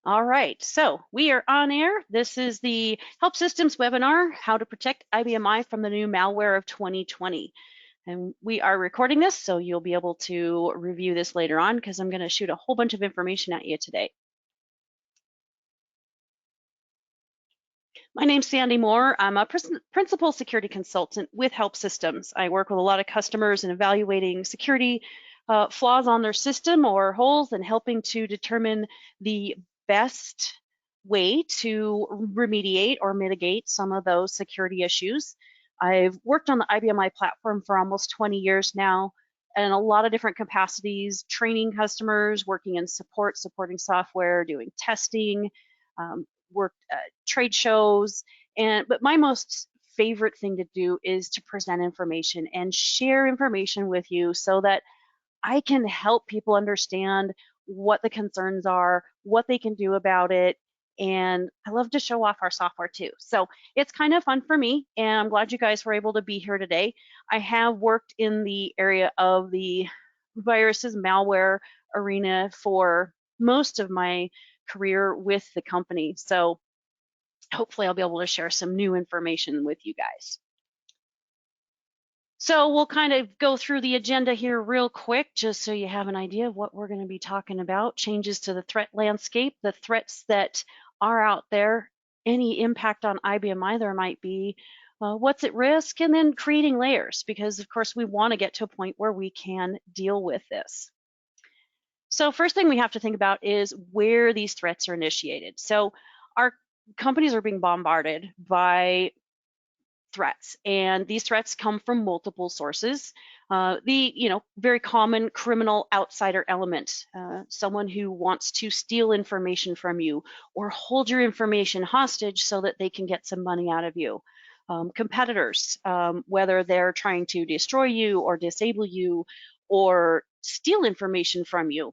All right, so we are on air. This is the Help Systems webinar, How to Protect IBMI from the New Malware of 2020. And we are recording this, so you'll be able to review this later on because I'm going to shoot a whole bunch of information at you today. My name's Sandi Moore. I'm a principal security consultant with Help Systems. I work with a lot of customers in evaluating security flaws on their system or holes and helping to determine the best way to remediate or mitigate some of those security issues. I've worked on the IBMI platform for almost 20 years now in a lot of different capacities, training customers, working in support, supporting software, doing testing, worked trade shows, but my most favorite thing to do is to present information and share information with you so that I can help people understand what the concerns are, what they can do about it, and I love to show off our software too. So it's kind of fun for me, and I'm glad you guys were able to be here today. I have worked in the area of the viruses, malware arena for most of my career with the company. So hopefully I'll be able to share some new information with you guys. So we'll kind of go through the agenda here real quick, just so you have an idea of what we're going to be talking about. Changes to the threat landscape, the threats that are out there, any impact on IBMI there might be, what's at risk, and then creating layers, because of course we want to get to a point where we can deal with this. So first thing we have to think about is where these threats are initiated. So our companies are being bombarded by threats, and these threats come from multiple sources. The very common criminal outsider element, someone who wants to steal information from you or hold your information hostage so that they can get some money out of you. Competitors, whether they're trying to destroy you or disable you or steal information from you,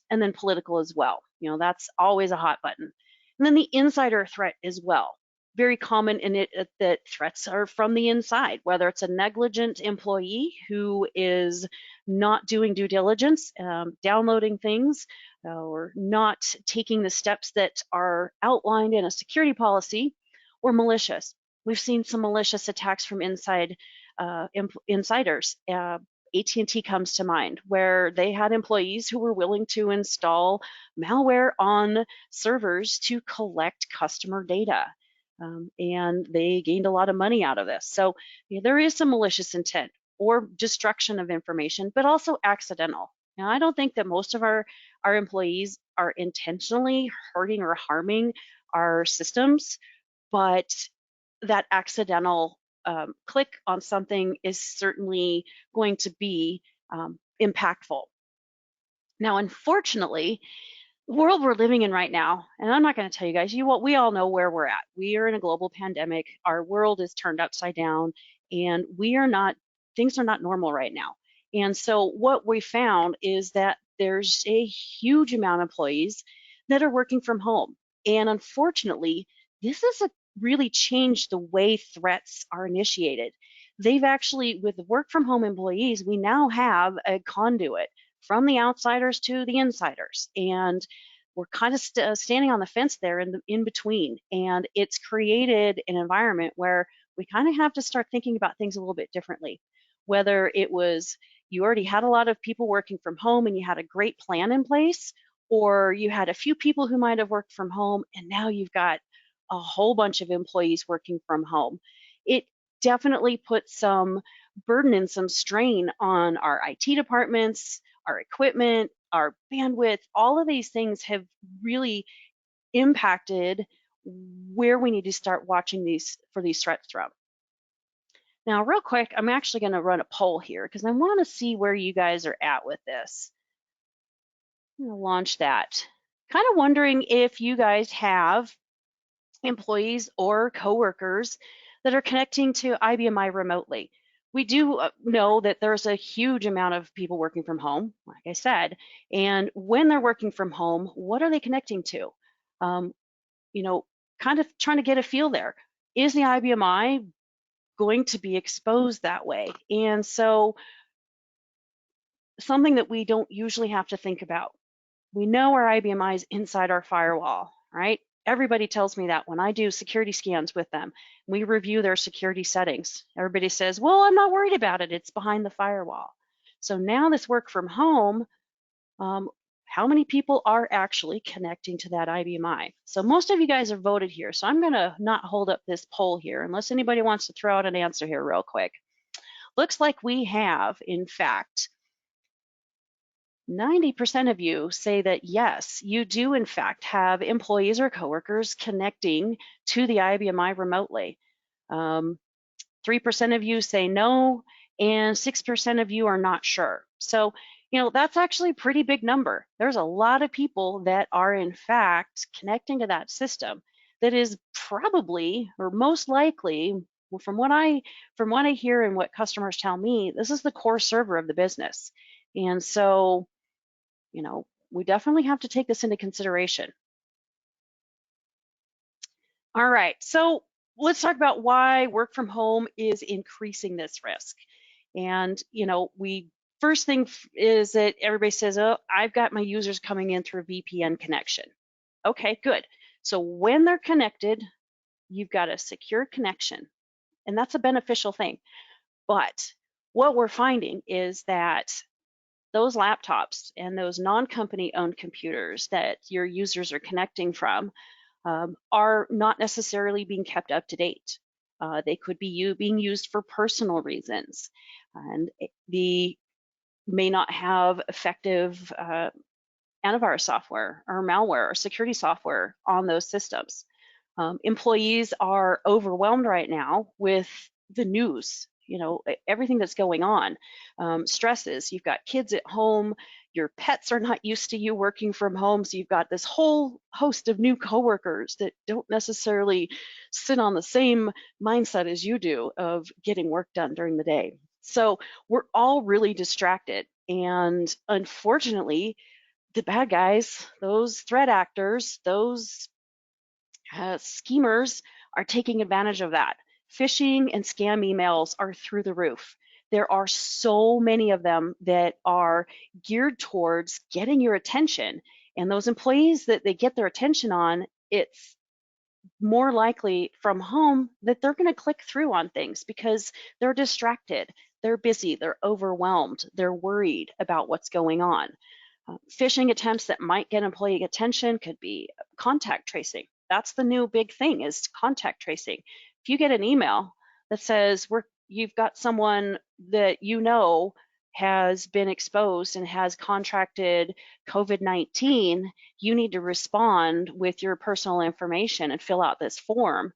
and then political as well. That's always a hot button. And then the insider threat as well. Very common in it that threats are from the inside, whether it's a negligent employee who is not doing due diligence, downloading things, or not taking the steps that are outlined in a security policy, or malicious. We've seen some malicious attacks from insiders. AT&T comes to mind, where they had employees who were willing to install malware on servers to collect customer data. And they gained a lot of money out of this. So there is some malicious intent or destruction of information, but also accidental. Now, I don't think that most of our employees are intentionally hurting or harming our systems, but that accidental click on something is certainly going to be impactful. Now, unfortunately, the world we're living in right now, and I'm not going to tell you guys, we all know where we're at. We are in a global pandemic. Our world is turned upside down, and things are not normal right now. And so what we found is that there's a huge amount of employees that are working from home. And unfortunately, this has really changed the way threats are initiated. They've actually, with the work from home employees, we now have a conduit from the outsiders to the insiders. And we're kind of standing on the fence there in between. And it's created an environment where we kind of have to start thinking about things a little bit differently. Whether it was you already had a lot of people working from home and you had a great plan in place, or you had a few people who might have worked from home and now you've got a whole bunch of employees working from home. It definitely puts some burden and some strain on our IT departments, our equipment, our bandwidth. All of these things have really impacted where we need to start watching these threats from. Now, real quick, I'm actually going to run a poll here because I want to see where you guys are at with this. I'm going to launch that. Kind of wondering if you guys have employees or coworkers that are connecting to IBMI remotely. We do know that there's a huge amount of people working from home, like I said, and when they're working from home, what are they connecting to? Kind of trying to get a feel there. Is the IBMI going to be exposed that way? And so something that we don't usually have to think about. We know our IBMI is inside our firewall, right? Everybody tells me that when I do security scans with them. We review their security settings. Everybody says, well, I'm not worried about it. It's behind the firewall. So now this work from home, how many people are actually connecting to that IBMI? So most of you guys have voted here. So I'm going to not hold up this poll here unless anybody wants to throw out an answer here real quick. Looks like we have, in fact, 90% of you say that yes, you do in fact have employees or coworkers connecting to the IBMI remotely. 3% of you say no, and 6% of you are not sure. So, that's actually a pretty big number. There's a lot of people that are in fact connecting to that system that is probably, or most likely, from what I hear and what customers tell me, this is the core server of the business. And so, we definitely have to take this into consideration. All right, so let's talk about why work from home is increasing this risk. And, first thing is that everybody says, oh, I've got my users coming in through a VPN connection. Okay, good. So when they're connected, you've got a secure connection, and that's a beneficial thing. But what we're finding is that those laptops and those non-company owned computers that your users are connecting from are not necessarily being kept up to date. They could be being used for personal reasons, and they may not have effective antivirus software or malware or security software on those systems. Employees are overwhelmed right now with the news, everything that's going on. Stresses, you've got kids at home, your pets are not used to you working from home, so you've got this whole host of new coworkers that don't necessarily sit on the same mindset as you do of getting work done during the day. So we're all really distracted, and unfortunately, the bad guys, those threat actors, those schemers are taking advantage of that. Phishing and scam emails are through the roof. There are so many of them that are geared towards getting your attention. And those employees that they get their attention on, it's more likely from home that they're going to click through on things because they're distracted, they're busy, they're overwhelmed, they're worried about what's going on. Phishing attempts that might get employee attention could be contact tracing. That's the new big thing, is contact tracing. If you get an email that says you've got someone that has been exposed and has contracted COVID-19, you need to respond with your personal information and fill out this form.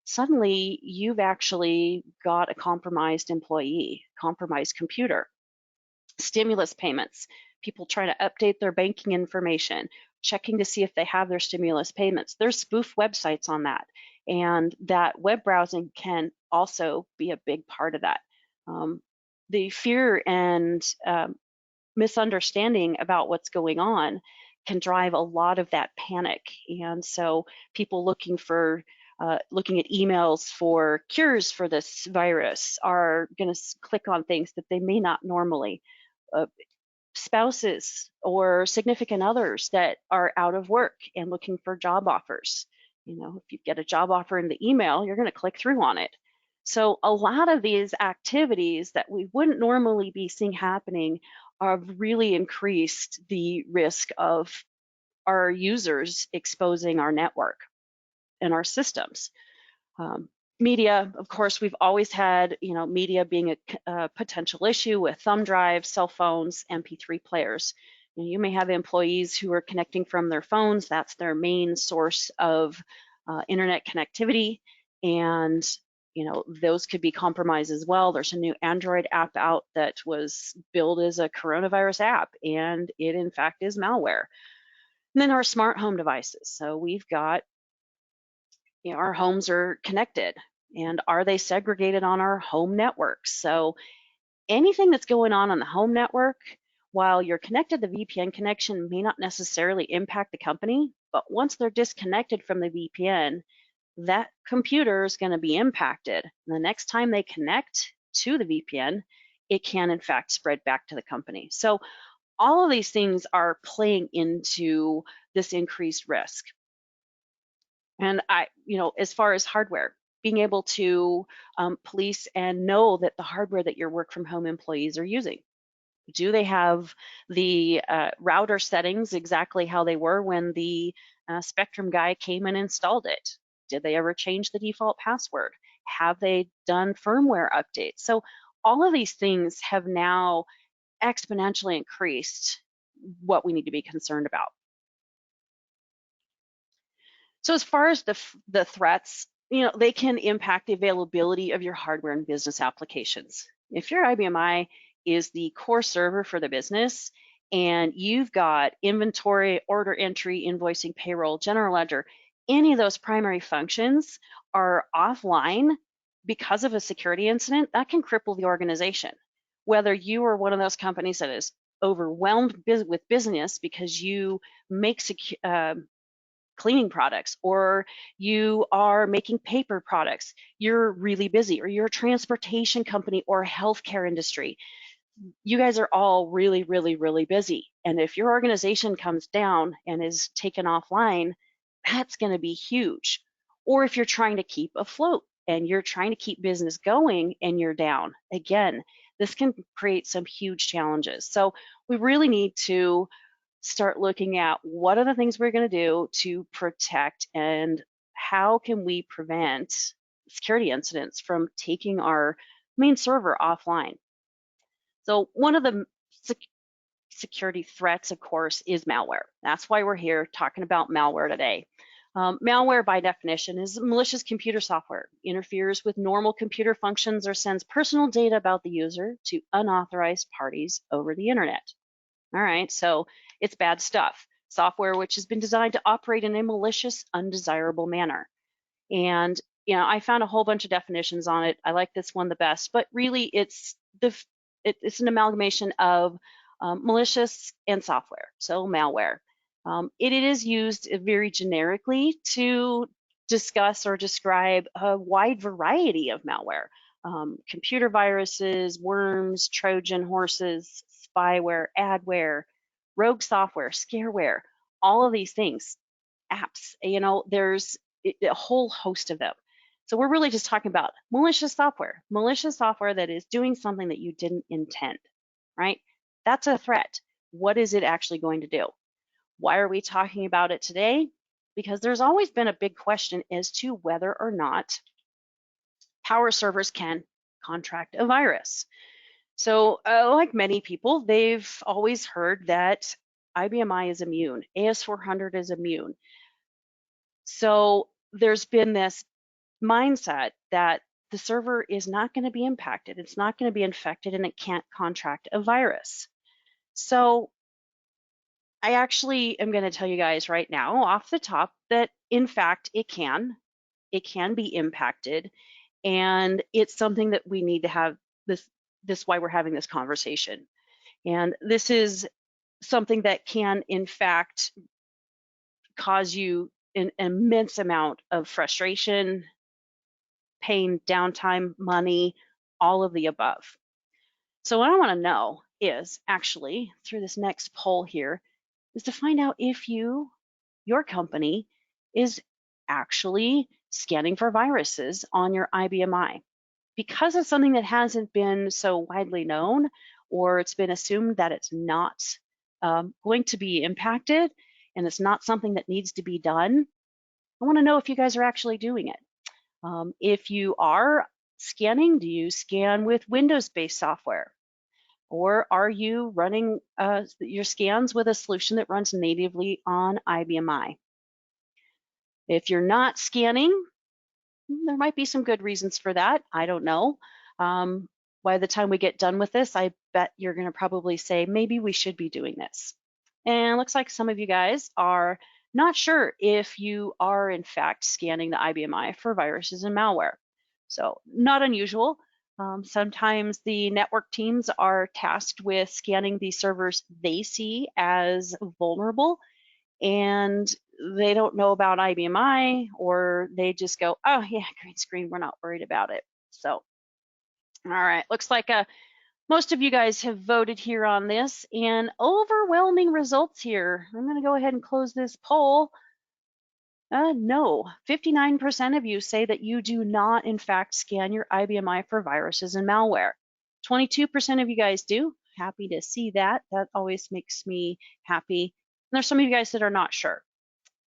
Suddenly, you've actually got a compromised employee, compromised computer. Stimulus payments, people trying to update their banking information, checking to see if they have their stimulus payments. There's spoof websites on that, and that web browsing can also be a big part of that. The fear and misunderstanding about what's going on can drive a lot of that panic, and so people looking at emails for cures for this virus are going to click on things that they may not normally. Spouses or significant others that are out of work and looking for job offers. If you get a job offer in the email, you're going to click through on it. So a lot of these activities that we wouldn't normally be seeing happening have really increased the risk of our users exposing our network and our systems. Media, of course, we've always had, media being a potential issue with thumb drives, cell phones, MP3 players. You may have employees who are connecting from their phones. That's their main source of internet connectivity, and those could be compromised as well. There's a new Android app out that was billed as a coronavirus app, and it in fact is malware. And then our smart home devices. So we've got, our homes are connected, and are they segregated on our home networks? So anything that's going on the home network, while you're connected, the VPN connection may not necessarily impact the company, but once they're disconnected from the VPN, that computer is going to be impacted. And the next time they connect to the VPN, it can in fact spread back to the company. So All of these things are playing into this increased risk. And as far as hardware, being able to police and know that the hardware that your work from home employees are using. Do they have the router settings exactly how they were when the Spectrum guy came and installed it? Did they ever change the default password? Have they done firmware updates? So all of these things have now exponentially increased what we need to be concerned about. So as far as the threats, they can impact the availability of your hardware and business applications. If your IBMI is the core server for the business and you've got inventory, order entry, invoicing, payroll, general ledger, any of those primary functions are offline because of a security incident, that can cripple the organization. Whether you are one of those companies that is overwhelmed with business because you make cleaning products, or you are making paper products, you're really busy, or you're a transportation company or healthcare industry. You guys are all really, really, really busy. And if your organization comes down and is taken offline, that's going to be huge. Or if you're trying to keep afloat and you're trying to keep business going and you're down, again, this can create some huge challenges. So we really need to start looking at what are the things we're going to do to protect and how can we prevent security incidents from taking our main server offline. So one of the security threats, of course, is malware. That's why we're here talking about malware today. Malware, by definition, is malicious computer software, interferes with normal computer functions or sends personal data about the user to unauthorized parties over the internet. All right, so it's bad stuff. Software which has been designed to operate in a malicious, undesirable manner. And I found a whole bunch of definitions on it. I like this one the best, but really it's an amalgamation of malicious and software, so malware. It is used very generically to discuss or describe a wide variety of malware. Computer viruses, worms, Trojan horses, spyware, adware, rogue software, scareware, all of these things, apps, there's a whole host of them. So we're really just talking about malicious software that is doing something that you didn't intend, right? That's a threat. What is it actually going to do? Why are we talking about it today? Because there's always been a big question as to whether or not power servers can contract a virus. So like many people, they've always heard that IBMI is immune, AS400 is immune. So there's been this mindset that the server is not going to be impacted, it's not going to be infected, and it can't contract a virus. So I actually am going to tell you guys right now off the top that in fact it can be impacted, and it's something that we need to have this why we're having this conversation. And this is something that can in fact cause you an immense amount of frustration, pain, downtime, money, all of the above. So what I want to know is actually through this next poll here is to find out if your company is actually scanning for viruses on your IBMI. Because it's something that hasn't been so widely known, or it's been assumed that it's not going to be impacted and it's not something that needs to be done, I want to know if you guys are actually doing it. If you are scanning, do you scan with Windows-based software? Or are you running your scans with a solution that runs natively on IBMI? If you're not scanning, there might be some good reasons for that. I don't know. By the time we get done with this, I bet you're going to probably say, maybe we should be doing this. And it looks like some of you guys are not sure if you are in fact scanning the IBMI for viruses and malware. So not unusual. Sometimes the network teams are tasked with scanning the servers they see as vulnerable, and they don't know about IBMI, or they just go, oh yeah, green screen, we're not worried about it. So, all right, looks like Most of you guys have voted here on this, and overwhelming results here. I'm going to go ahead and close this poll. No, 59% of you say that you do not, in fact, scan your IBMI for viruses and malware. 22% of you guys do. Happy to see that. That always makes me happy. And there's some of you guys that are not sure.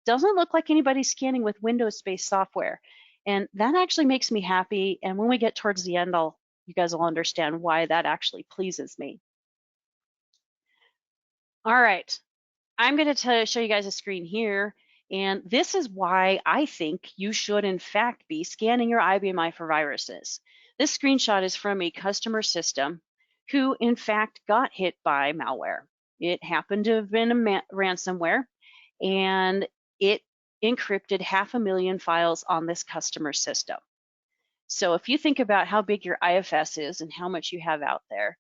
Doesn't look like anybody's scanning with Windows-based software. And that actually makes me happy. And when we get towards the end, you guys will understand why that actually pleases me. All right, I'm going to show you guys a screen here. And this is why I think you should, in fact, be scanning your IBMI for viruses. This screenshot is from a customer system who, in fact, got hit by malware. It happened to have been a ransomware, and it encrypted 500,000 files on this customer system. So if you think about how big your IFS is and how much you have out there,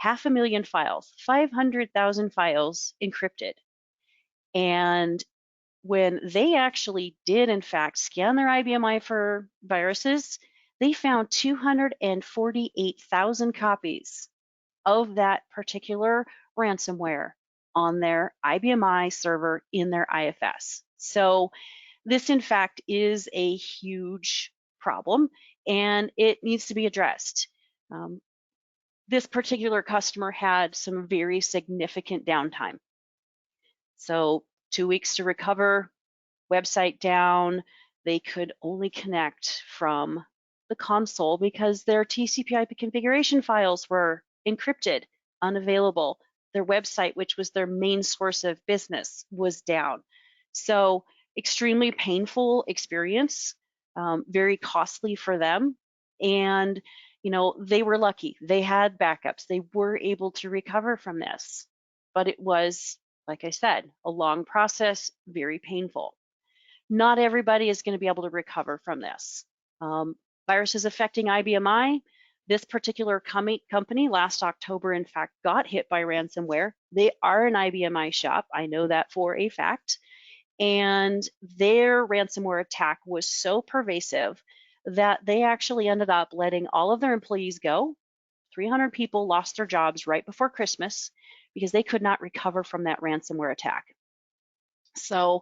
500,000 files, 500,000 files encrypted. And when they actually did, in fact, scan their IBMI for viruses, they found 248,000 copies of that particular ransomware on their IBMI server in their IFS. So this, in fact, is a huge problem, and it needs to be addressed. This particular customer had some very significant downtime. So 2 weeks to recover, website down. They could only connect from the console because their TCPIP configuration files were encrypted, unavailable. Their website, which was their main source of business, was down. So extremely painful experience, very costly for them. And they were lucky. They had backups. They were able to recover from this. But it was, like I said, a long process, very painful. Not everybody is going to be able to recover from this. Viruses affecting IBMI. This particular company last October, in fact, got hit by ransomware. They are an IBMI shop. I know that for a fact. And their ransomware attack was so pervasive that they actually ended up letting all of their employees go. 300 people lost their jobs right before Christmas because they could not recover from that ransomware attack. So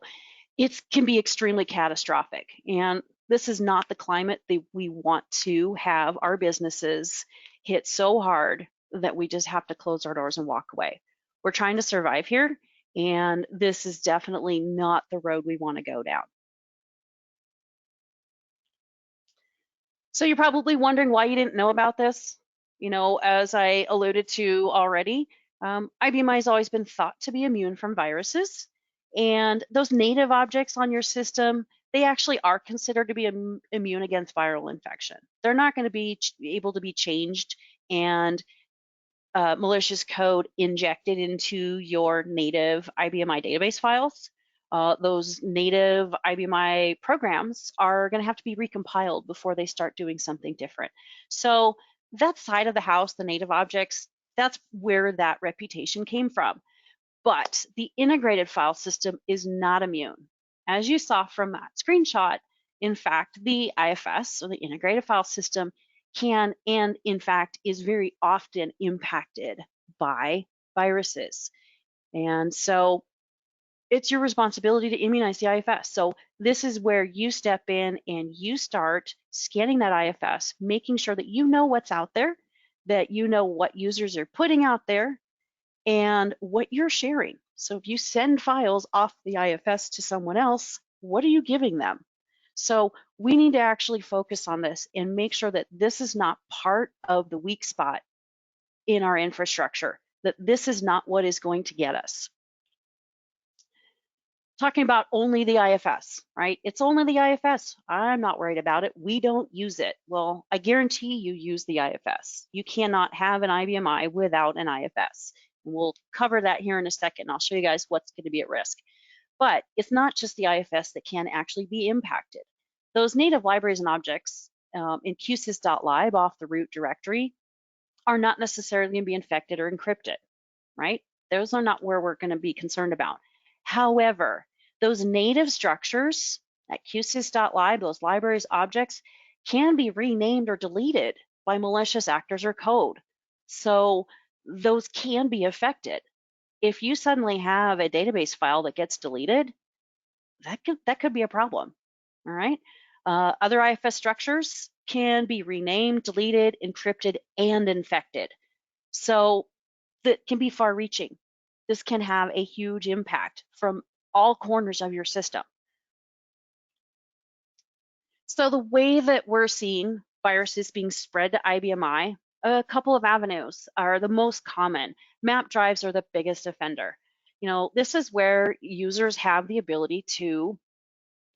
it can be extremely catastrophic. And this is not the climate that we want to have our businesses hit so hard that we just have to close our doors and walk away. We're trying to survive here, and this is definitely not the road we want to go down. So you're probably wondering why you didn't know about this. As I alluded to already, IBMI has always been thought to be immune from viruses. And those native objects on your system, they actually are considered to be immune against viral infection. They're not going to be able to be changed and malicious code injected into your native IBMI database files. Those native IBMI programs are going to have to be recompiled before they start doing something different. So that side of the house, the native objects, that's where that reputation came from. But the integrated file system is not immune. As you saw from that screenshot, in fact, the IFS, or the integrated file system, can and in fact is very often impacted by viruses. And so it's your responsibility to immunize the IFS. So this is where you step in and you start scanning that IFS, making sure that you know what's out there, that you know what users are putting out there, and what you're sharing. So if you send files off the IFS to someone else, what are you giving them? So we need to actually focus on this and make sure that this is not part of the weak spot in our infrastructure, that this is not what is going to get us. Talking about only the IFS, right? It's only the IFS. I'm not worried about it. We don't use it. Well, I guarantee you use the IFS. You cannot have an IBMI without an IFS. We'll cover that here in a second. I'll show you guys what's going to be at risk. But it's not just the IFS that can actually be impacted. Those native libraries and objects in qsys.lib off the root directory are not necessarily going to be infected or encrypted, right? Those are not where we're going to be concerned about. However, those native structures at qsys.lib, those libraries objects, can be renamed or deleted by malicious actors or code. So those can be affected. If you suddenly have a database file that gets deleted, that could be a problem. All right. Other IFS structures can be renamed, deleted, encrypted, and infected. So that can be far-reaching. This can have a huge impact from all corners of your system. So the way that we're seeing viruses being spread to IBMI, a couple of avenues are the most common. Map drives are the biggest offender. This is where users have the ability to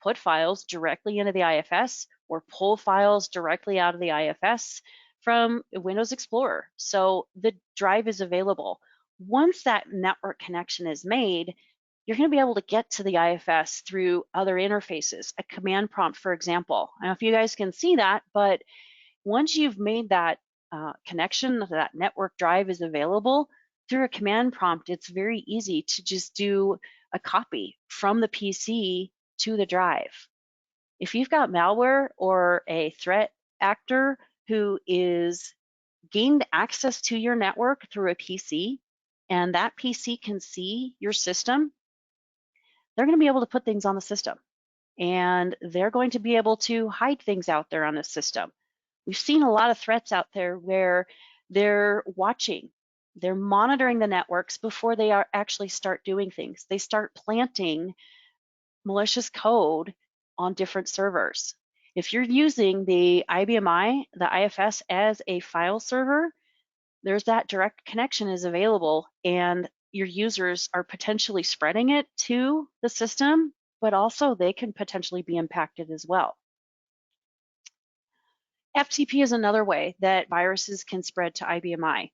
put files directly into the IFS or pull files directly out of the IFS from Windows Explorer. So the drive is available. Once that network connection is made, you're going to be able to get to the IFS through other interfaces, a command prompt, for example. I don't know if you guys can see that, but once you've made that connection, that network drive is available through a command prompt, it's very easy to just do a copy from the PC to the drive. If you've got malware or a threat actor who is gained access to your network through a PC, and that PC can see your system, they're going to be able to put things on the system, and they're going to be able to hide things out there on the system. We've seen a lot of threats out there where they're watching, they're monitoring the networks before they actually start doing things. They start planting malicious code on different servers. If you're using the IBMI, the IFS as a file server, there's that direct connection is available, and your users are potentially spreading it to the system, but also they can potentially be impacted as well. FTP is another way that viruses can spread to IBMI.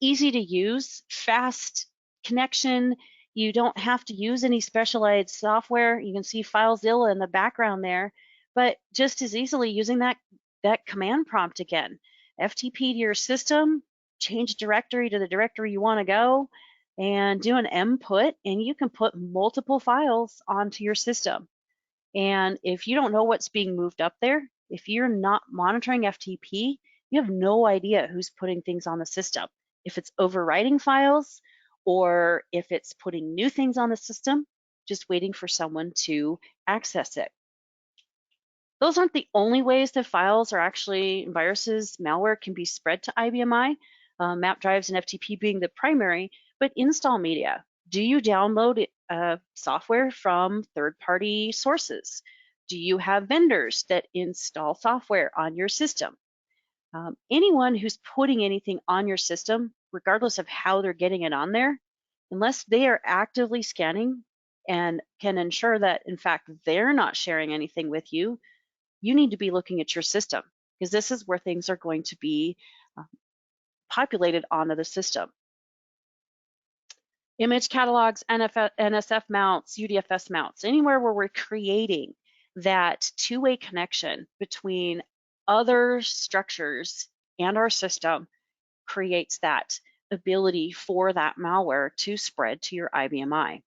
Easy to use, fast connection. You don't have to use any specialized software. You can see FileZilla in the background there, but just as easily using that command prompt again. FTP to your system, change directory to the directory you want to go, and do an input, and you can put multiple files onto your system. And if you don't know what's being moved up there, if you're not monitoring FTP, you have no idea who's putting things on the system. If it's overwriting files or if it's putting new things on the system, just waiting for someone to access it. Those aren't the only ways that files are actually, viruses, malware can be spread to IBMI, map drives and FTP being the primary, but install media. Do you download software from third-party sources? Do you have vendors that install software on your system? Anyone who's putting anything on your system, regardless of how they're getting it on there, unless they are actively scanning and can ensure that, in fact, they're not sharing anything with you, you need to be looking at your system, because this is where things are going to be populated onto the system. Image catalogs, NSF mounts, UDFS mounts, anywhere where we're creating that two-way connection between other structures and our system creates that ability for that malware to spread to your IBMI.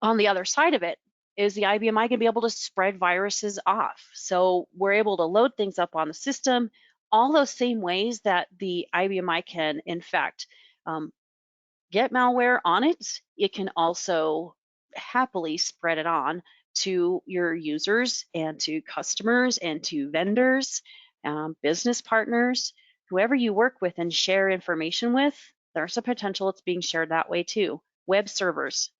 On the other side of it is the IBMI can be able to spread viruses off. So we're able to load things up on the system, all those same ways that the IBMI can, in fact, get malware on it. It can also happily spread it on to your users and to customers and to vendors, business partners, whoever you work with and share information with. There's a potential it's being shared that way too. Web servers.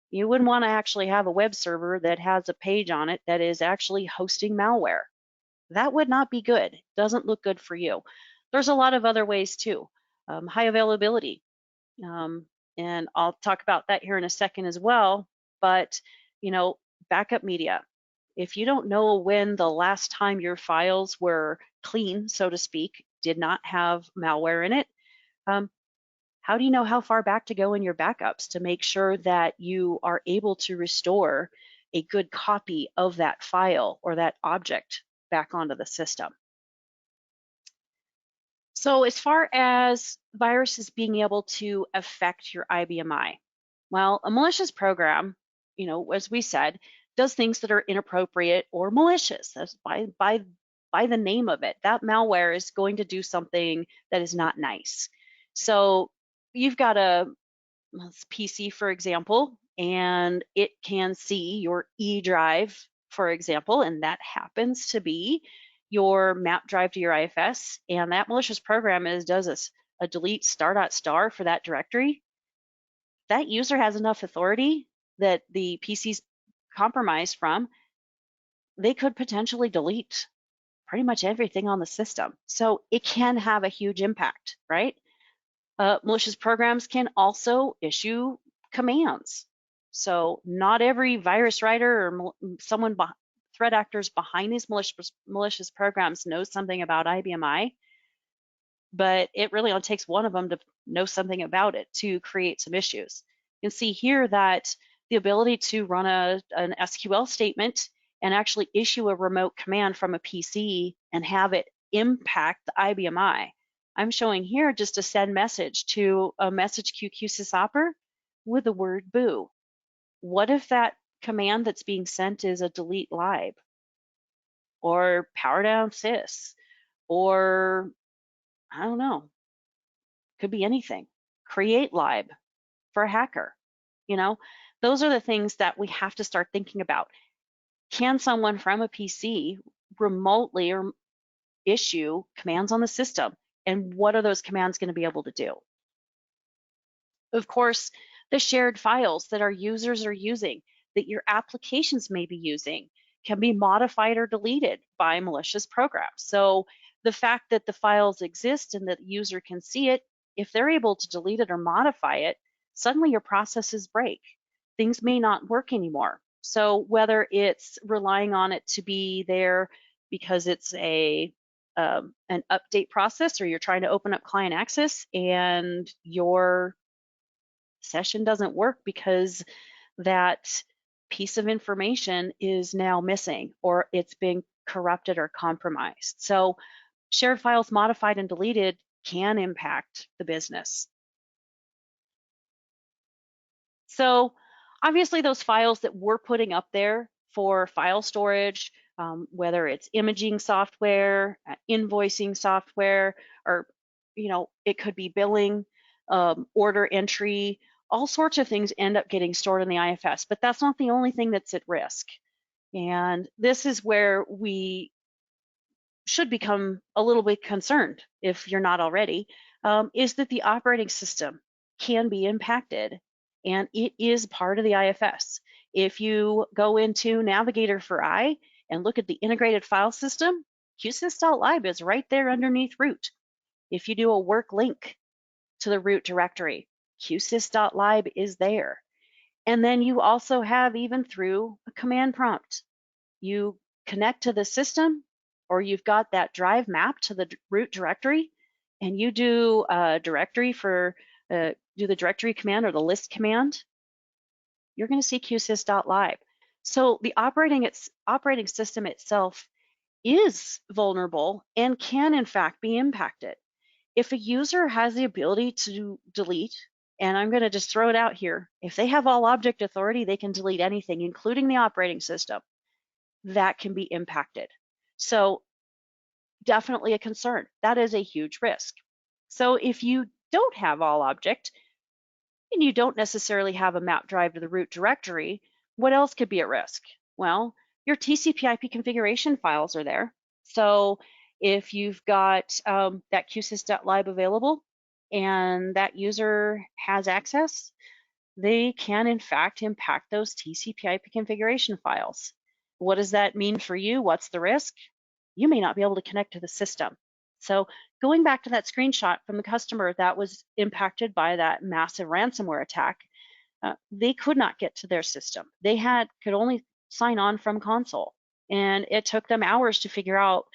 You wouldn't want to actually have a web server that has a page on it that is actually hosting malware. That would not be good. Doesn't look good for you. There's a lot of other ways too. High availability. And I'll talk about that here in a second as well. But, backup media. If you don't know when the last time your files were clean, so to speak, did not have malware in it, how do you know how far back to go in your backups to make sure that you are able to restore a good copy of that file or that object back onto the system? So as far as viruses being able to affect your IBMI, well, a malicious program, as we said, does things that are inappropriate or malicious. That's by by the name of it, that malware is going to do something that is not nice. So you've got a PC, for example, and it can see your E drive, for example, and that happens to be your map drive to your IFS, and that malicious program does a delete star.star for that directory. That user has enough authority that the PC's compromised from, they could potentially delete pretty much everything on the system. So it can have a huge impact, right? Malicious programs can also issue commands. So not every virus writer or threat actors behind these malicious programs knows something about IBMI, but it really only takes one of them to know something about it to create some issues. You can see here that the ability to run an SQL statement and actually issue a remote command from a PC and have it impact the IBMI. I'm showing here just a send message to a message queue sysopper with the word boo. What if that command that's being sent is a delete lib or power down sys, or I don't know, could be anything. Create lib for a hacker. You know, those are the things that we have to start thinking about. Can someone from a PC remotely or issue commands on the system? And what are those commands going to be able to do? Of course, the shared files that our users are using, that your applications may be using, can be modified or deleted by malicious programs. So the fact that the files exist and that the user can see it, if they're able to delete it or modify it, suddenly your processes break. Things may not work anymore. So whether it's relying on it to be there because it's an update process, or you're trying to open up client access and your session doesn't work because that piece of information is now missing or it's been corrupted or compromised. So shared files modified and deleted can impact the business. So obviously those files that we're putting up there for file storage, whether it's imaging software, invoicing software, or it could be billing, order entry, all sorts of things end up getting stored in the IFS, but that's not the only thing that's at risk. And this is where we should become a little bit concerned, if you're not already, is that the operating system can be impacted, and it is part of the IFS. If you go into Navigator for I and look at the integrated file system, qsys.lib is right there underneath root. If you do a work link to the root directory, qsys.lib is there. And then you also have, even through a command prompt, you connect to the system, or you've got that drive map to the root directory, and you do a directory for, do the directory command or the list command, you're going to see qsys.lib. So the operating system itself is vulnerable and can in fact be impacted. If a user has the ability to delete, and I'm going to just throw it out here, if they have all object authority, they can delete anything, including the operating system. That can be impacted. So definitely a concern. That is a huge risk. So if you don't have all object and you don't necessarily have a map drive to the root directory, what else could be at risk? Well, your TCPIP configuration files are there. So if you've got that qsys.lib available and that user has access, they can in fact impact those TCPIP configuration files. What does that mean for you? What's the risk? You may not be able to connect to the system. So going back to that screenshot from the customer that was impacted by that massive ransomware attack, they could not get to their system. They could only sign on from console, and it took them hours to figure out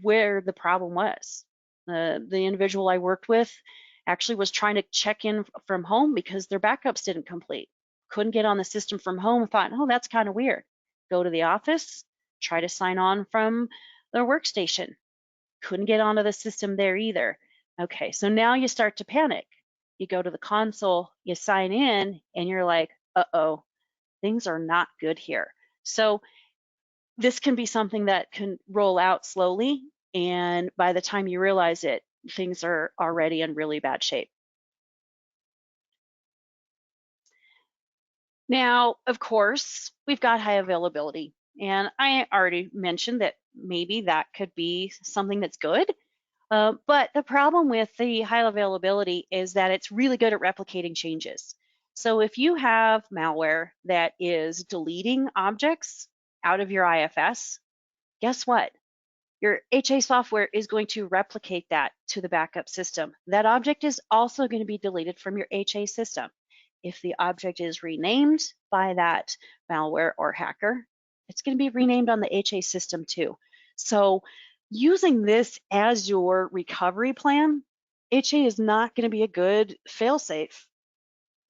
where the problem was. The individual I worked with actually was trying to check in from home because their backups didn't complete. Couldn't get on the system from home, thought, oh, that's kind of weird. Go to the office, try to sign on from their workstation. Couldn't get onto the system there either. Okay, so now you start to panic. You go to the console, you sign in, and you're like, uh-oh, things are not good here. So this can be something that can roll out slowly, and by the time you realize it, things are already in really bad shape. Now, of course, we've got high availability, and I already mentioned that maybe that could be something that's good. But the problem with the high availability is that it's really good at replicating changes. So if you have malware that is deleting objects out of your IFS, guess what? Your HA software is going to replicate that to the backup system. That object is also going to be deleted from your HA system. If the object is renamed by that malware or hacker, it's going to be renamed on the HA system too. So using this as your recovery plan, HA is not going to be a good fail-safe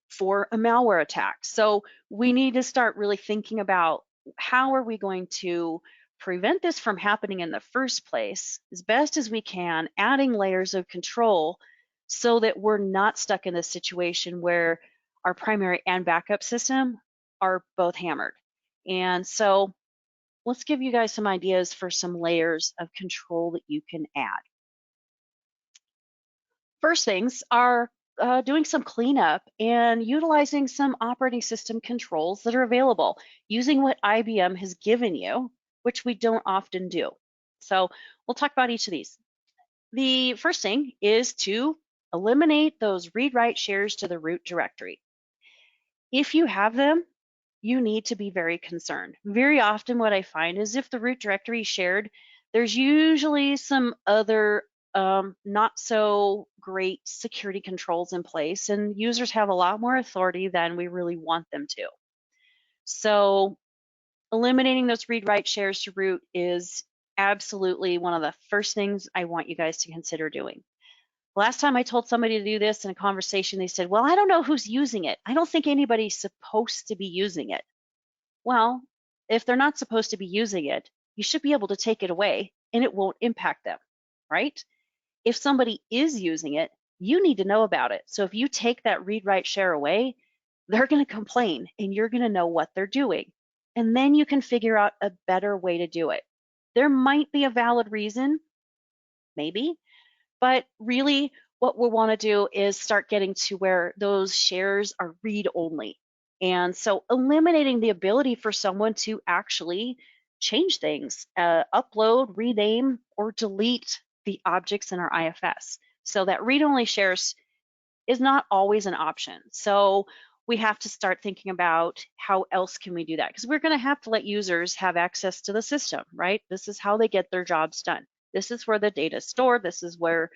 for a malware attack. So we need to start really thinking about how are we going to prevent this from happening in the first place as best as we can, adding layers of control so that we're not stuck in this situation where our primary and backup system are both hammered. And so let's give you guys some ideas for some layers of control that you can add. First things are doing some cleanup and utilizing some operating system controls that are available, using what IBM has given you, which we don't often do. So we'll talk about each of these. The first thing is to eliminate those read-write shares to the root directory. If you have them, you need to be very concerned. Very often what I find is if the root directory is shared, there's usually some other not so great security controls in place, and users have a lot more authority than we really want them to. So eliminating those read-write shares to root is absolutely one of the first things I want you guys to consider doing. Last time I told somebody to do this in a conversation, they said, well, I don't know who's using it. I don't think anybody's supposed to be using it. Well, if they're not supposed to be using it, you should be able to take it away and it won't impact them, right? If somebody is using it, you need to know about it. So if you take that read, write, share away, they're going to complain and you're going to know what they're doing. And then you can figure out a better way to do it. There might be a valid reason, maybe, but really what we want to do is start getting to where those shares are read only. And so eliminating the ability for someone to actually change things, upload, rename, or delete the objects in our IFS. So that read-only shares is not always an option. So we have to start thinking about how else can we do that? Because we're going to have to let users have access to the system, right? This is how they get their jobs done. This is where the data is stored. This is where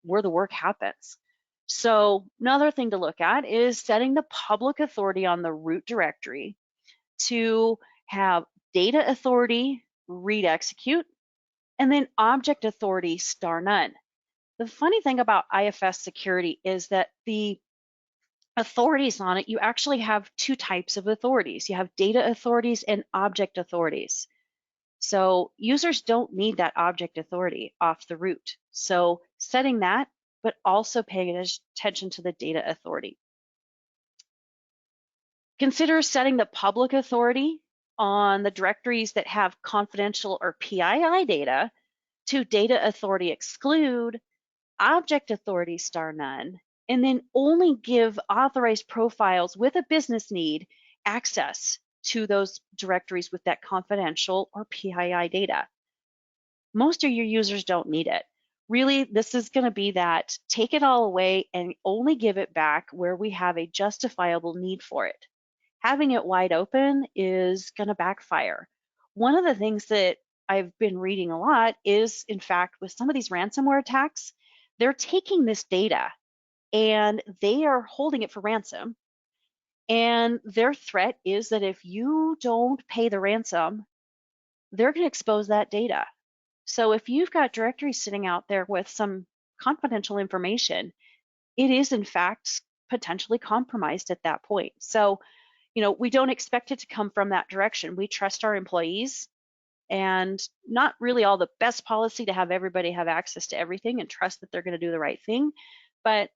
the work happens. So another thing to look at is setting the public authority on the root directory to have data authority read execute, and then object authority star none. The funny thing about IFS security is that the authorities on it, you actually have two types of authorities. You have data authorities and object authorities. So users don't need that object authority off the root. So setting that, but also paying attention to the data authority. Consider setting the public authority on the directories that have confidential or PII data to data authority exclude, object authority star none, and then only give authorized profiles with a business need access to those directories with that confidential or PII data. Most of your users don't need it. Really, this is going to be that take it all away and only give it back where we have a justifiable need for it. Having it wide open is going to backfire. One of the things that I've been reading a lot is, in fact, with some of these ransomware attacks, they're taking this data and they are holding it for ransom. And their threat is that if you don't pay the ransom, they're going to expose that data. So if you've got directories sitting out there with some confidential information, it is in fact potentially compromised at that point. So, we don't expect it to come from that direction. We trust our employees, and not really all the best policy to have everybody have access to everything and trust that they're going to do the right thing. But,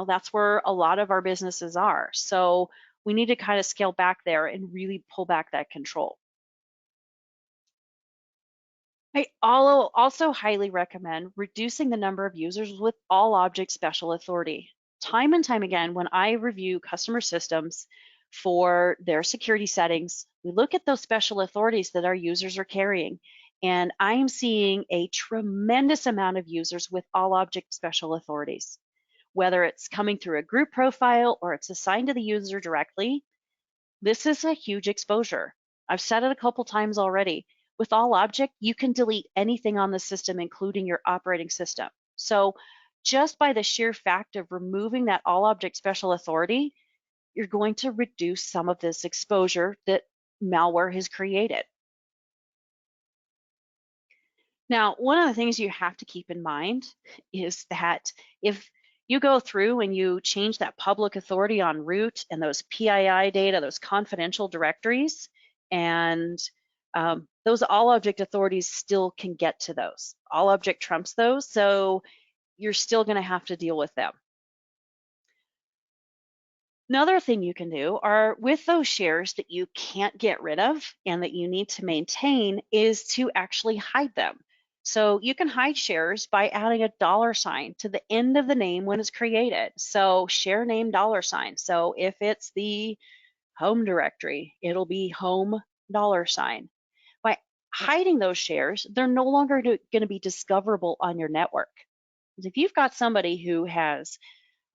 that's where a lot of our businesses are. So we need to kind of scale back there and really pull back that control. I also highly recommend reducing the number of users with all object special authority. Time and time again, when I review customer systems for their security settings, we look at those special authorities that our users are carrying. And I'm seeing a tremendous amount of users with all object special authorities. Whether it's coming through a group profile or it's assigned to the user directly, this is a huge exposure. I've said it a couple times already. With all object, you can delete anything on the system, including your operating system. So just by the sheer fact of removing that all object special authority, you're going to reduce some of this exposure that malware has created. Now, one of the things you have to keep in mind is that if you go through and you change that public authority on root and those PII data, those confidential directories, and those all object authorities still can get to those. All object trumps those, so you're still going to have to deal with them. Another thing you can do are with those shares that you can't get rid of and that you need to maintain is to actually hide them. So you can hide shares by adding a $ to the end of the name when it's created. So share name $. So if it's the home directory, it'll be home $. By hiding those shares, they're no longer going to be discoverable on your network. If you've got somebody who has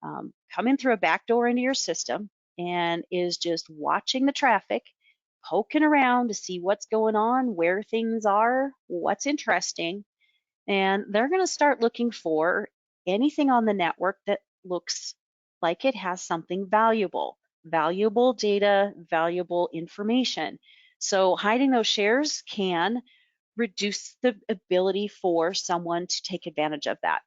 come in through a back door into your system and is just watching the traffic, poking around to see what's going on, where things are, what's interesting, and they're going to start looking for anything on the network that looks like it has something valuable, valuable data, valuable information. So hiding those shares can reduce the ability for someone to take advantage of that.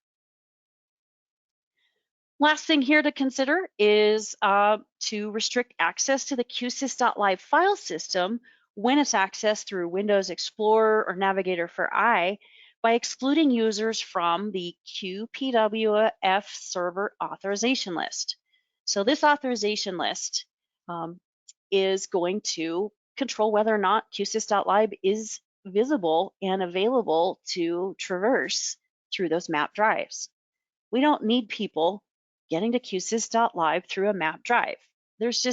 Last thing here to consider is to restrict access to the qsys.live file system when it's accessed through Windows Explorer or Navigator for I by excluding users from the QPWF server authorization list. So this authorization list is going to control whether or not qsys.live is visible and available to traverse through those map drives. We don't need people getting to qsys.live through a map drive. This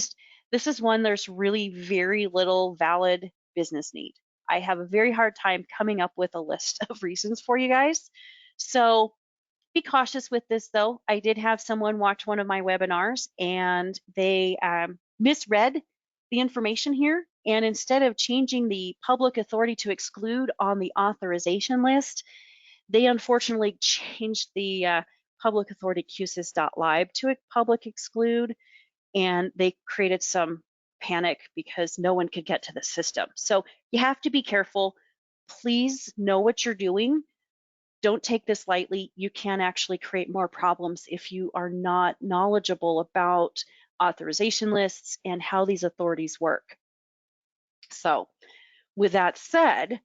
is one there's really very little valid business need. I have a very hard time coming up with a list of reasons for you guys. So be cautious with this though. I did have someone watch one of my webinars and they misread the information here. And instead of changing the public authority to exclude on the authorization list, they unfortunately changed the public authority qsys.live to a public exclude, and they created some panic because no one could get to the system. So you have to be careful. Please know what you're doing. Don't take this lightly. You can actually create more problems if you are not knowledgeable about authorization lists and how these authorities work. So with that said,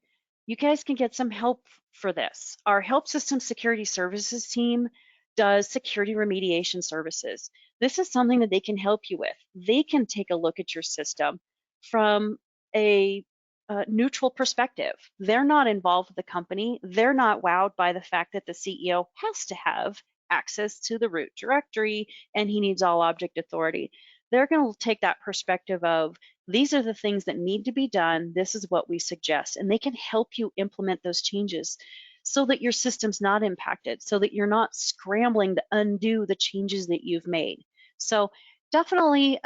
you guys can get some help for this. Our Help System Security Services team does security remediation services. This is something that they can help you with. They can take a look at your system from a neutral perspective. They're not involved with the company. They're not wowed by the fact that the CEO has to have access to the root directory and he needs all object authority. They're going to take that perspective of these are the things that need to be done. This is what we suggest. And they can help you implement those changes so that your system's not impacted, so that you're not scrambling to undo the changes that you've made. So definitely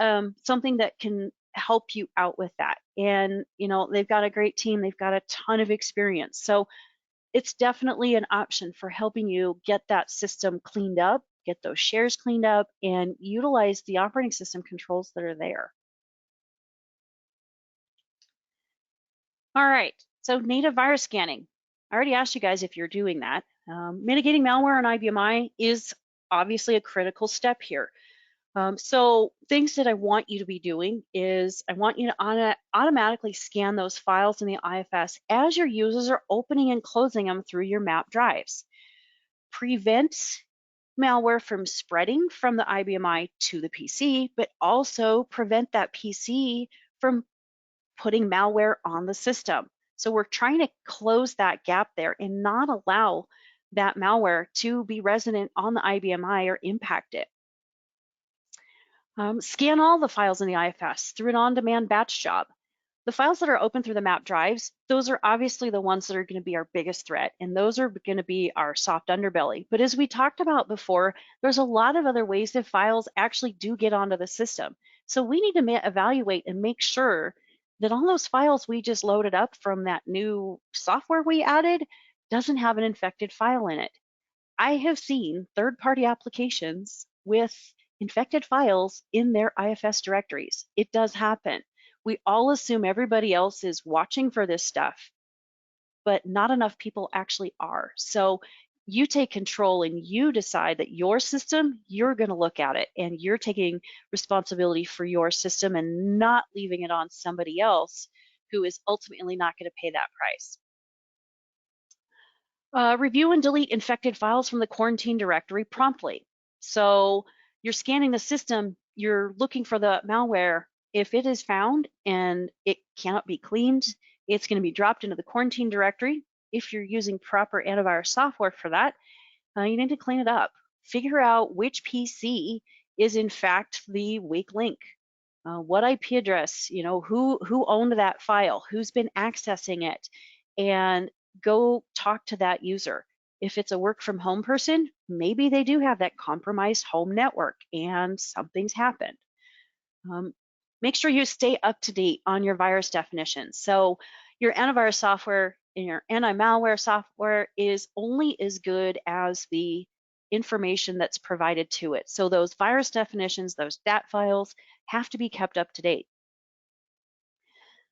something that can help you out with that. And, you know, they've got a great team. They've got a ton of experience. So it's definitely an option for helping you get that system cleaned up, get those shares cleaned up, and utilize the operating system controls that are there. All right, so native virus scanning. I already asked you guys if you're doing that. Mitigating malware on IBMI is obviously a critical step here. So things that I want you to be doing is I want you to automatically scan those files in the IFS as your users are opening and closing them through your map drives. Prevent malware from spreading from the IBMI to the PC, but also prevent that PC from putting malware on the system. So we're trying to close that gap there and not allow that malware to be resident on the IBMI or impact it. Scan all the files in the IFS through an on-demand batch job. The files that are open through the map drives, those are obviously the ones that are going to be our biggest threat, and those are going to be our soft underbelly. But as we talked about before, there's a lot of other ways that files actually do get onto the system. So we need to evaluate and make sure that all those files we just loaded up from that new software we added doesn't have an infected file in it. I have seen third-party applications with infected files in their IFS directories. It does happen. We all assume everybody else is watching for this stuff, but not enough people actually are. So you take control and you decide that your system, you're going to look at it and you're taking responsibility for your system and not leaving it on somebody else who is ultimately not going to pay that price. Review and delete infected files from the quarantine directory promptly. So you're scanning the system, you're looking for the malware. If it is found and it cannot be cleaned, it's going to be dropped into the quarantine directory. If you're using proper antivirus software for that, you need to clean it up. Figure out which PC is in fact the weak link. What IP address, who owned that file, who's been accessing it, and go talk to that user. If it's a work from home person, maybe they do have that compromised home network and something's happened. Make sure you stay up to date on your virus definitions. So your antivirus software and your anti-malware software is only as good as the information that's provided to it. So those virus definitions, those DAT files, have to be kept up to date.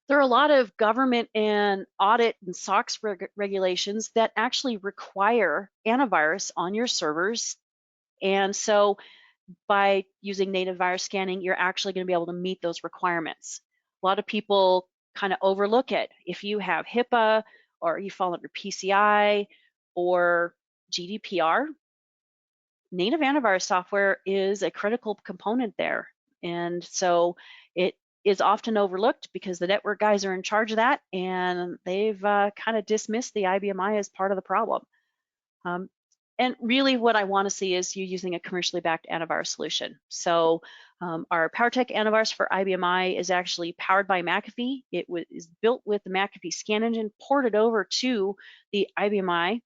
There are a lot of government and audit and SOX regulations that actually require antivirus on your servers. And so by using native virus scanning, you're actually going to be able to meet those requirements. A lot of people kind of overlook it. If you have HIPAA or you fall under PCI or GDPR, native antivirus software is a critical component there. And so it is often overlooked because the network guys are in charge of that, and they've kind of dismissed the IBMI as part of the problem. And really what I want to see is you using a commercially backed antivirus solution. So our PowerTech antivirus for IBMI is actually powered by McAfee. It is built with the McAfee scan engine, ported over to the IBMI,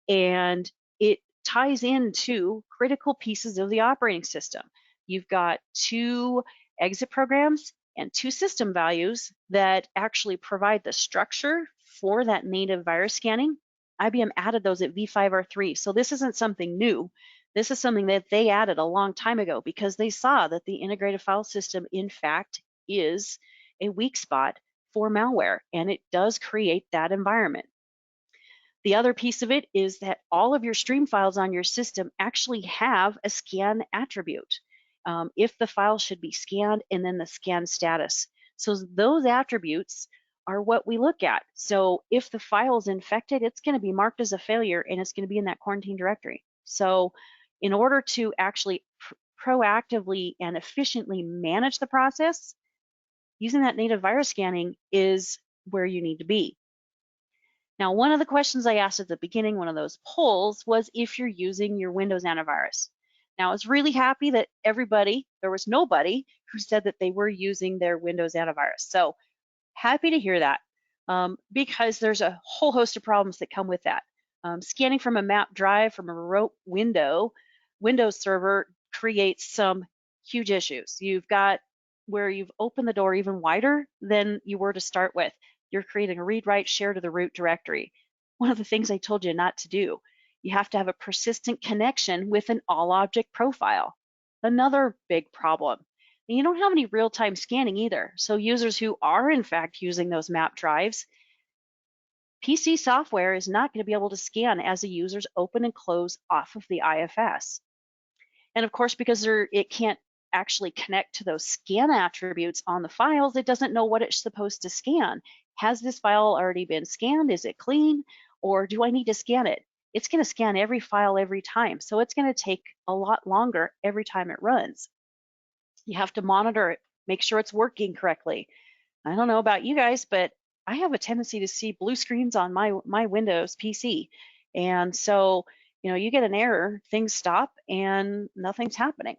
and it ties into critical pieces of the operating system. You've got 2 exit programs and 2 system values that actually provide the structure for that native virus scanning. IBM added those at V5R3. So this isn't something new. This is something that they added a long time ago because they saw that the integrated file system, in fact, is a weak spot for malware, and it does create that environment. The other piece of it is that all of your stream files on your system actually have a scan attribute. If the file should be scanned, and then the scan status. So those attributes are what we look at. So if the file is infected, it's going to be marked as a failure and it's going to be in that quarantine directory. So in order to actually proactively and efficiently manage the process, using that native virus scanning is where you need to be. Now, one of the questions I asked at the beginning, one of those polls, was if you're using your Windows antivirus. Now, I was really happy that there was nobody who said that they were using their Windows antivirus. So happy to hear that, because there's a whole host of problems that come with that. Scanning from a map drive from a remote Windows server creates some huge issues. You've got where you've opened the door even wider than you were to start with. You're creating a read-write share to the root directory. One of the things I told you not to do. You have to have a persistent connection with an all-object profile. Another big problem. And you don't have any real-time scanning either. So users who are in fact using those map drives, PC software is not going to be able to scan as a user's open and close off of the IFS. And of course, because it can't actually connect to those scan attributes on the files, it doesn't know what it's supposed to scan. Has this file already been scanned? Is it clean? Or do I need to scan it? It's going to scan every file every time. So it's going to take a lot longer every time it runs. You have to monitor it, make sure it's working correctly. I don't know about you guys, but I have a tendency to see blue screens on my Windows PC. And so, you get an error, things stop, and nothing's happening.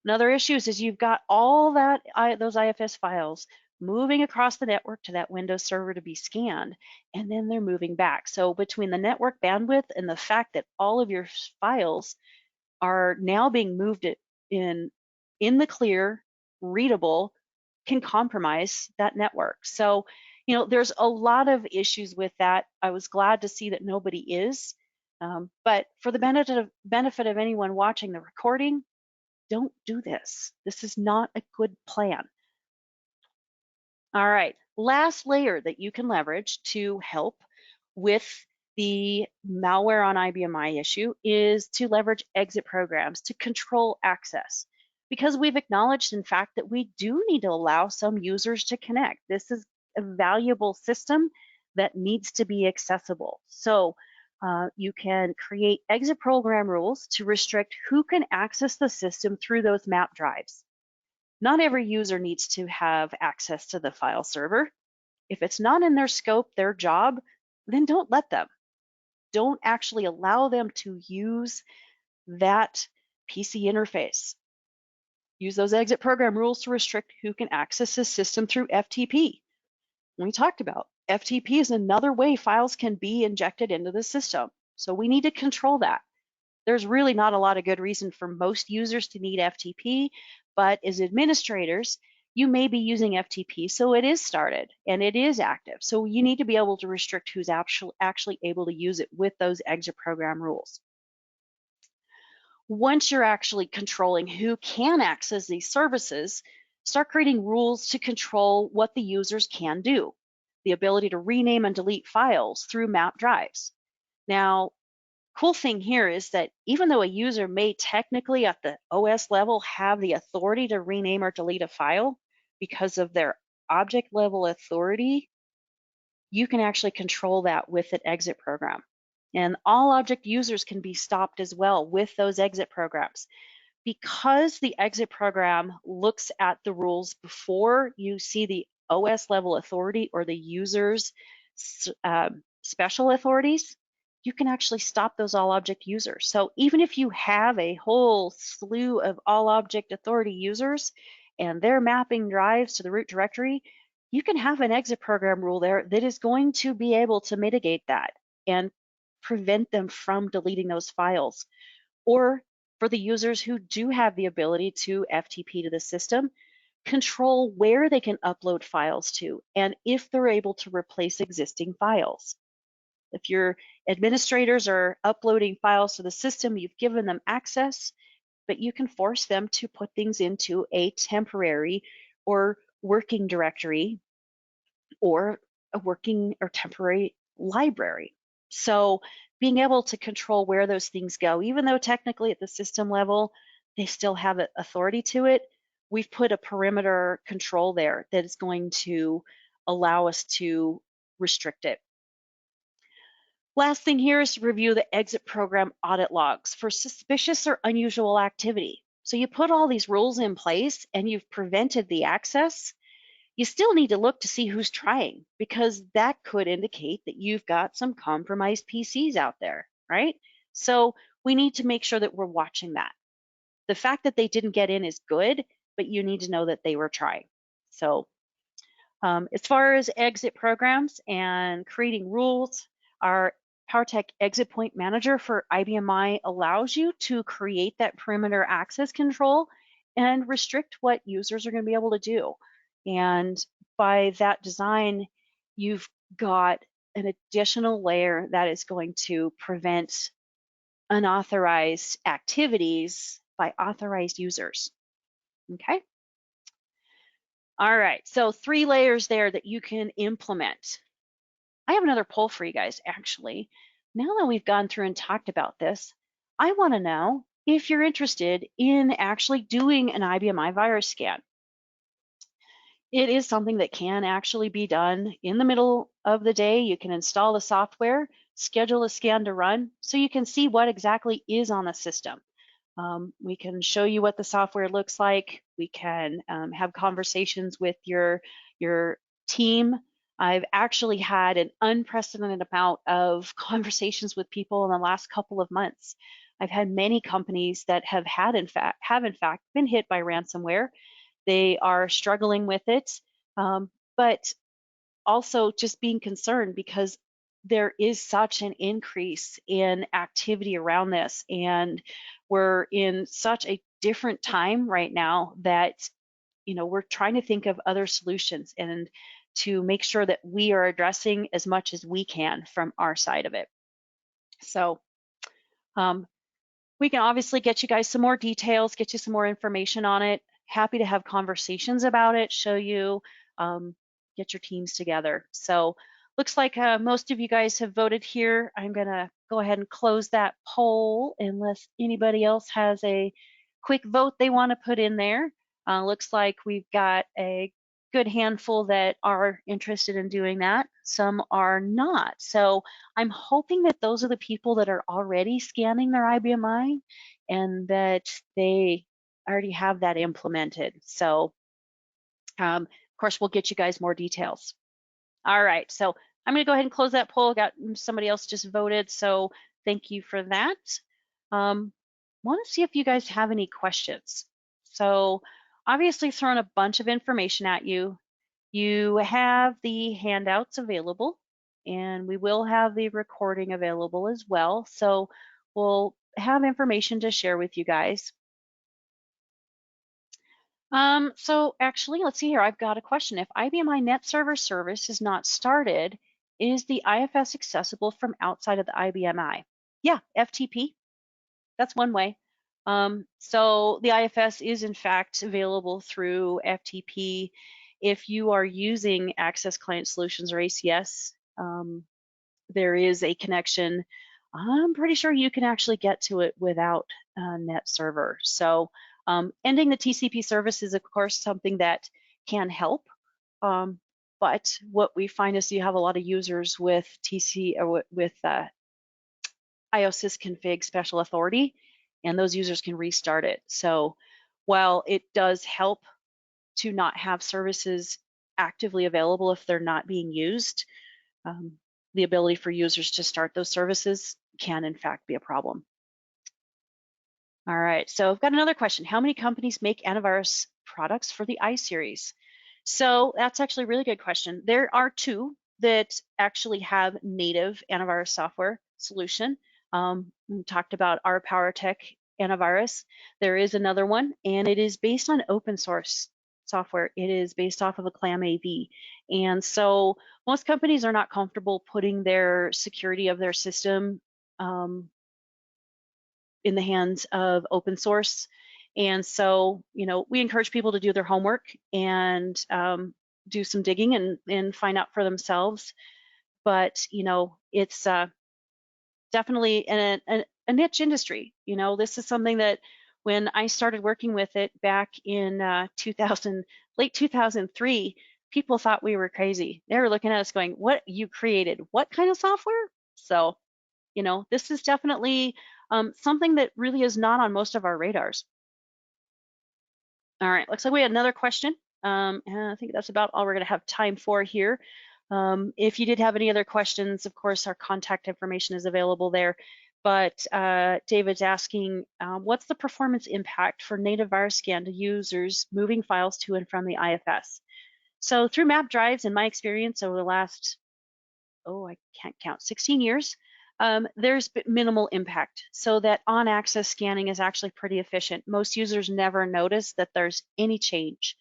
Another issue is you've got all those IFS files moving across the network to that Windows server to be scanned, and then they're moving back. So between the network bandwidth and the fact that all of your files are now being moved in the clear, readable, can compromise that network. So, there's a lot of issues with that. I was glad to see that nobody is. But for the benefit of anyone watching the recording, don't do this. This is not a good plan. All right, last layer that you can leverage to help with the malware on IBMI issue is to leverage exit programs to control access. Because we've acknowledged, in fact, that we do need to allow some users to connect. This is a valuable system that needs to be accessible. So you can create exit program rules to restrict who can access the system through those map drives. Not every user needs to have access to the file server. If it's not in their scope, their job, then don't let them. Don't actually allow them to use that PC interface. Use those exit program rules to restrict who can access the system through FTP. We talked about FTP is another way files can be injected into the system. So we need to control that. There's really not a lot of good reason for most users to need FTP, but as administrators, you may be using FTP, so it is started and it is active. So you need to be able to restrict who's actually able to use it with those exit program rules. Once you're actually controlling who can access these services, start creating rules to control what the users can do. The ability to rename and delete files through map drives. Now, cool thing here is that even though a user may technically at the OS level have the authority to rename or delete a file, because of their object level authority, you can actually control that with an exit program. And all object users can be stopped as well with those exit programs. Because the exit program looks at the rules before you see the OS level authority or the user's special authorities, you can actually stop those all object users. So even if you have a whole slew of all object authority users and they're mapping drives to the root directory, you can have an exit program rule there that is going to be able to mitigate that and prevent them from deleting those files. Or for the users who do have the ability to FTP to the system, control where they can upload files to and if they're able to replace existing files. If your administrators are uploading files to the system, you've given them access, but you can force them to put things into a temporary or working directory or a working or temporary library. So being able to control where those things go, even though technically at the system level, they still have authority to it, we've put a perimeter control there that is going to allow us to restrict it. Last thing here is to review the exit program audit logs for suspicious or unusual activity. So you put all these rules in place and you've prevented the access. You still need to look to see who's trying, because that could indicate that you've got some compromised PCs out there, right? So we need to make sure that we're watching that. The fact that they didn't get in is good, but you need to know that they were trying. So as far as exit programs and creating rules, our PowerTech Exit Point Manager for IBMI allows you to create that perimeter access control and restrict what users are going to be able to do. And by that design, you've got an additional layer that is going to prevent unauthorized activities by authorized users. Okay. All right, so 3 layers there that you can implement. I have another poll for you guys, actually. Now that we've gone through and talked about this, I want to know if you're interested in actually doing an IBMI virus scan. It is something that can actually be done in the middle of the day. You can install the software, schedule a scan to run, so you can see what exactly is on the system. We can show you what the software looks like. We can have conversations with your team I've actually had an unprecedented amount of conversations with people in the last couple of months. I've had many companies that have in fact been hit by ransomware. They are struggling with it, but also just being concerned because there is such an increase in activity around this, and we're in such a different time right now that we're trying to think of other solutions and to make sure that we are addressing as much as we can from our side of it. So um, we can obviously get you guys some more details, get you some more information on it. Happy to have conversations about it, show you, get your teams together. So looks like most of you guys have voted here. I'm gonna go ahead and close that poll unless anybody else has a quick vote they want to put in there. Looks like we've got a good handful that are interested in doing that. Some are not. So I'm hoping that those are the people that are already scanning their IBMI and that they already have that implemented. So of course, we'll get you guys more details. All right, so I'm going to go ahead and close that poll. Got somebody else just voted, so thank you for that. Want to see if you guys have any questions. So obviously throwing a bunch of information at you. You have the handouts available, and we will have the recording available as well. So we'll have information to share with you guys. So actually, let's see here. I've got a question. If IBMI Net Server service is not started, is the IFS accessible from outside of the IBMI? Yeah, FTP. That's one way. So the IFS is in fact available through FTP. If you are using Access Client Solutions or ACS, there is a connection. I'm pretty sure you can actually get to it without Net Server. So ending the TCP service is, of course, something that can help. But what we find is you have a lot of users with IOSys config special authority, and those users can restart it. So while it does help to not have services actively available if they're not being used, the ability for users to start those services can in fact be a problem. All right, so I've got another question. How many companies make antivirus products for the I-series? So that's actually a really good question. There are two that actually have native antivirus software solution. We talked about our PowerTech antivirus. There is another one, and it is based on open source software. It is based off of a CLAM AV. And so most companies are not comfortable putting their security of their system in the hands of open source. And so, we encourage people to do their homework and do some digging and find out for themselves. But, it's definitely a niche industry. This is something that when I started working with it back in late 2003, people thought we were crazy. They were looking at us going, what you created? What kind of software? So, this is definitely something that really is not on most of our radars. All right, looks like we had another question. And I think that's about all we're going to have time for here. If you did have any other questions, of course, our contact information is available there. But David's asking, what's the performance impact for native virus scan to users moving files to and from the IFS? So through map drives, in my experience over the last, I can't count, 16 years, there's minimal impact. So that on-access scanning is actually pretty efficient. Most users never notice that there's any change.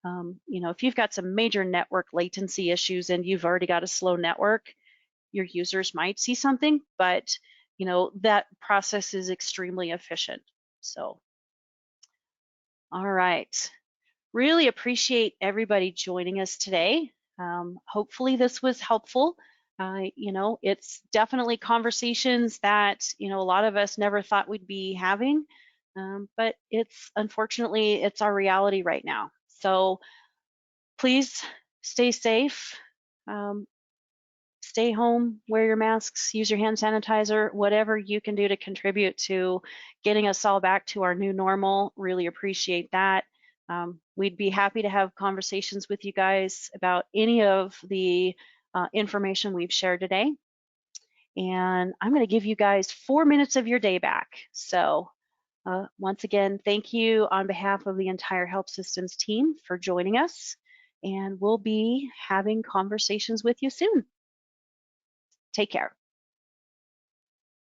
If you've got some major network latency issues and you've already got a slow network, your users might see something, but that process is extremely efficient. So, all right. Really appreciate everybody joining us today. Hopefully this was helpful. It's definitely conversations that, a lot of us never thought we'd be having, but unfortunately, it's our reality right now. So please stay safe, stay home, wear your masks, use your hand sanitizer, whatever you can do to contribute to getting us all back to our new normal. Really appreciate that. We'd be happy to have conversations with you guys about any of the information we've shared today. And I'm going to give you guys 4 minutes of your day back. So once again, thank you on behalf of the entire Help Systems team for joining us. And we'll be having conversations with you soon. Take care.